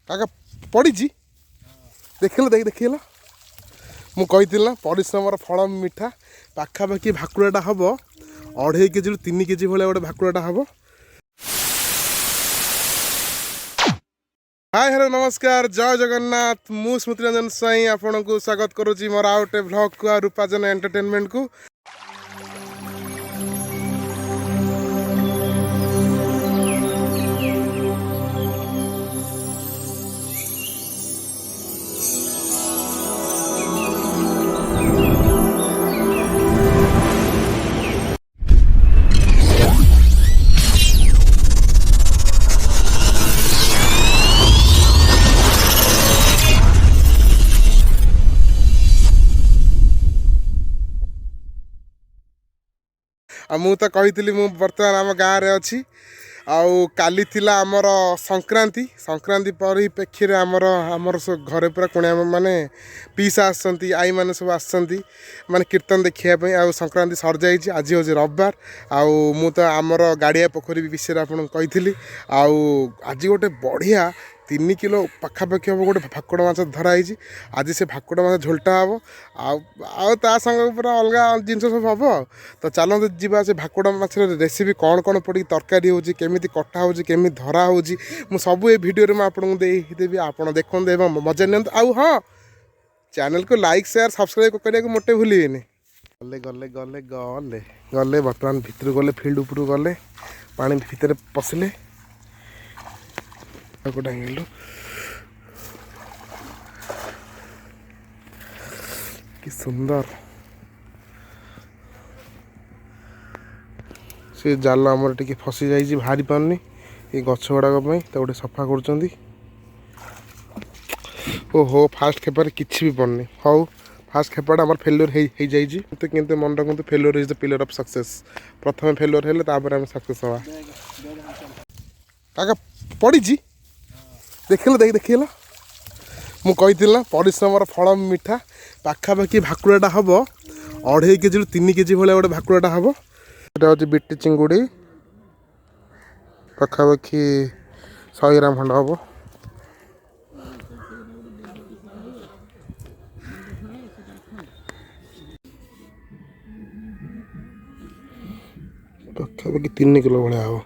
काका पड़ी देखिल देखिल मु कही ना परिश्रम फल मिठा पाखापाखि भाकुड़ाटा हम 2.5 केजी 3 केजी भाया गोटे भाकुड़ाटा हम। हाय हेलो नमस्कार जय जगन्नाथ मु स्मृति रंजन साई आपन को स्वागत करुच्ची मोर आउ गोटे ब्लॉग को रूपाजन एंटरटेनमेंट को। मु तो कही मु बर्तमान आम गाँव में अच्छी आउ काली थिला आमर संक्रांति संक्रांति परिप्रेक्षी रे आमर सब घरे पूरा कुणिया माने पीसा आसछंती आई माने सब आसछंती माने कीर्तन देखिया आउ संक्रांति सर जाइए आज हूँ रविवार आउ मु तो आमर गाड़िया पोखरी विषय आपन कही आउ आज गोटे बढ़िया 3 किलो पाखापाखि हम गोटे भाकुड़ माछ धराई आज से भाकुड़ माछ झोलटा हम आ संग पूरा अलग जिन सब हम। तो चलते जीवा से भाकुड़ माछ रेसिपी कौन कौन पड़ी तरकारी होची केमिति कटा होची केमिति धरा होची मु सब ए वीडियो में आपको देदेवी आप देखते एवं मजा नियंतु आउ हाँ चैनल को लाइक शेयर सब्सक्राइब करने को मोटे भूलिए। गले गले गले गले गले बर्तमान भितर गले फील्ड उपरू गले पानी भितर पशिले डांगिलु कि सुंदर से जाल आमर टिके फसी जाइए बाहरी पारनी ये गछ गुड़ाक गोटे सफा कर ओहो फास्ट खेपार किसी भी पड़नी हाउ फास्ट खेपाटा आम फेल्योर हो जाइए किंतु मन रखते failure is the pillar of success प्रथम फेल्योर हेले तापर आम सक्सेस हवा। काका पड़ी देखिल देखिल मु कही ना परिश्रम फल मिठा पाखापाखि भाकुड़ाटा हम 2.5 केजी 3 केजी भाया गोटे भाकुड़ाटा हम। यहाँ हूँ बिटी चिंगुड़ी पाखापाखि 100 ग्राम खंड हम। पाखापाखि 3 किलो भाया हम।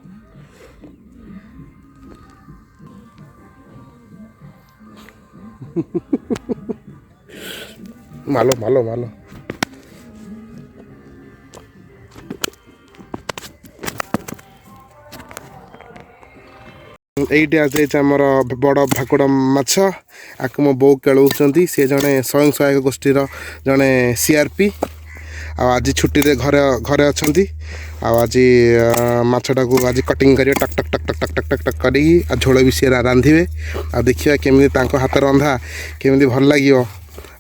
मालो मालो मालो ये आमर बड़ भाकुड़ माछ आक मो बो केलुंट सी जड़े स्वयं सहायक गोष्ठी जड़े सीआरपी आज छुट्टी रे घरे घरे अच्छा आज माछटा को आज कटिंग करेंगे टक टक टक टक टक टक टक टक कर झोल भी सी रांधे आ देखिए केमी हाथ रंधा केमी भल लगे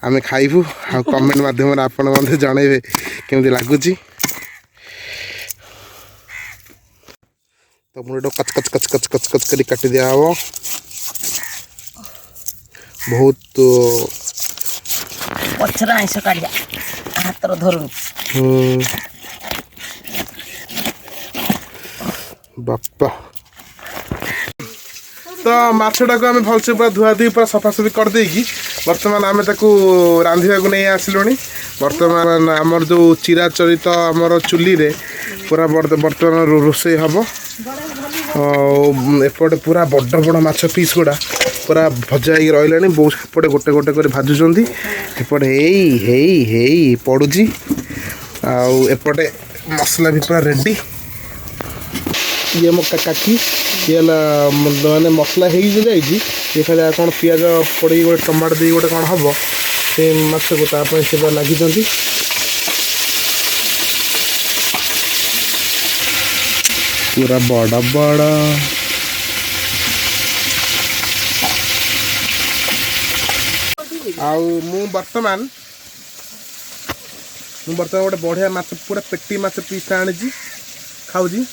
आम खाइबू आ कमेंट माध्यम आपण जनइबे केमी लगुच। तो मुझे कच कच कच कच कच कच कर काटी दिया हम बहुत पछरा आइस काटिया हाथ धरुन बापा। तो माछटा को आम भलसे पूरा धुआ धुई पूरा सफासफी करदे बर्तमान आम रांधा को नहीं आसिलुँ बर्तमान आमर जो चिराचरित आमर चुली रे पूरा बर्तमान रोषे हम एपटे पूरा बड़ बड़ माछ पीस गुड़ा पूरा भजा हो रहा बहुत सेपटे गोटे गोटे कर भाजुंट एपटे हेई पड़ुची आउटे मसला भी पूरा रेडी ये मो काकी ये मैंने मसला हो जाए खाली कौन पिज पड़ी गोटे टमाटो दे गोटे कौन हम से माछ को ताप से लगी पूरा बड़ा बड़ा मु बर्तमान गोटे बढ़िया माछ पूरा पेटी माछ पीसटा आनी खाऊजी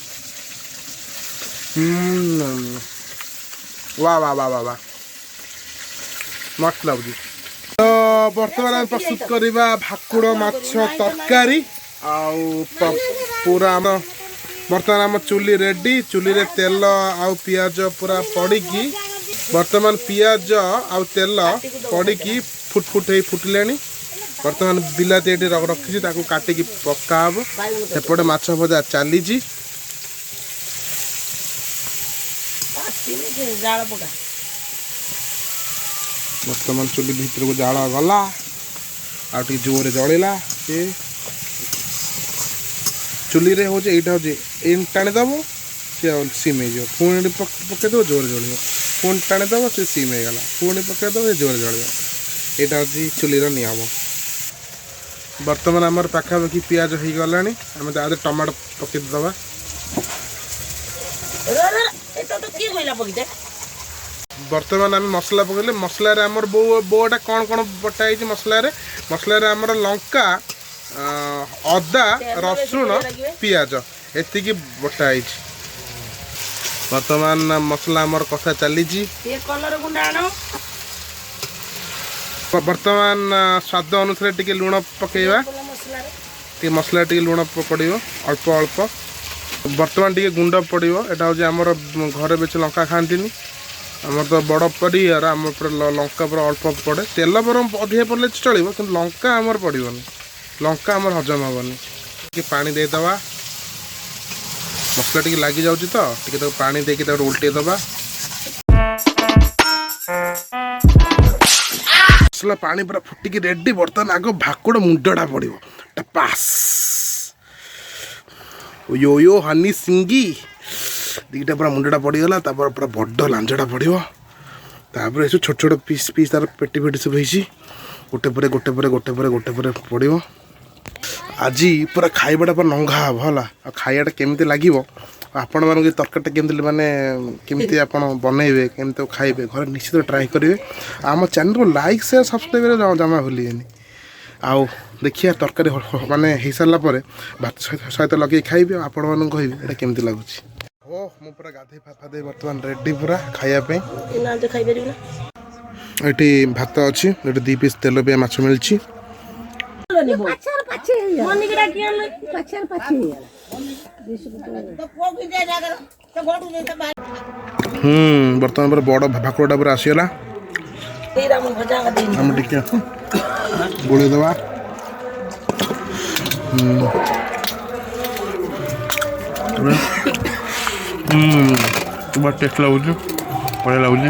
वाह वाह वाह वाह वाह मस्त लगुच। तो बर्तमान आम प्रस्तुत करवा भाकुड़ माछ तरकारी पूरा बर्तमान आम चुली रेडी चुली रे तेल आउ पियाज पूरा पड़ी बर्तमान पियाज आउ तेल पड़ी फुटिले बर्तमान बिलाती ये रखी काटिकी पका हम सेपटे माछ भजा चली बर्तमान चुली भीतर को जाल गला आ जोर जलिला चुली रे हो टाणीदब सी सीम हो पुणी पकईद जोर जल पुणी टाणीदब सी सीम हो गला पुणी पकईदब जोर जल यहाँ हूँ चुलीर नियम बर्तमान आमर पाखापाखि पियाज हो गला आम टमाटो पकईदबा बर्तमान आम मसला पकड़े मसला आमर बोटा कौन कौन बटाई मसला आमर लंका अदा रसुण पियाज एति बटाई बर्तमान मसला आमर कषा चली बर्तमान स्वाद अनुसार टिके लुण पकेवा मसला टिके लुण पड़ो अल्प अल्प बर्तमान टिके गुंड पड़ो यहाँ हूँ आमर घर बेच लंका खाती आमर तो बड़ परिवार आम लंका पूरा अल्प पड़े तेल बर अधिक पड़े चलो कि लंका आमर पड़ोनी लंका आमर हजम हेनी कि पानी देदबा मसला टी लगी जाऊँगी तो पानी देकी उल्टे दबा मसला पानी पूरा फुटिकी रेडी बर्तमान आग भाकुड़ मुंडा पड़ो टपास यो यो हनी सिंगी दीटा पूरा मुंडा पड़गला पूरा बड़ लांजटा पड़ो तापर छोट छोट पीस पीस तार पेटी पेटी सब होती गोटे पर गोटे पर गोटे पर गोटे पर पड़ो आज पूरा खाइबाटा पूरा नंगा हम है खाइबाटा केमती लगे आपण मान तरकारी केमती माने केमती आप बनइबे केमती खाइबे घर निश्चित ट्राए करेंगे आम चैनल को लाइक शेयर सब्सक्राइब जमा भूलिए आउ देखिए तरकारी माने हो सारापर भात सहित लगे खाइबे आपण मान कहबे केमती लगुच ओ मु पूरा गाधे फाधे बर्तमान रेडी पूरा खाइबा ये भात अच्छी ये 2 पीस तेल पे माछ मिलची बर्तमान पर बड़ भाकुड़ा पूरा आसीगला हम टिके गोले दबा बहुत टेस्ट लगुच बढ़िया लगुच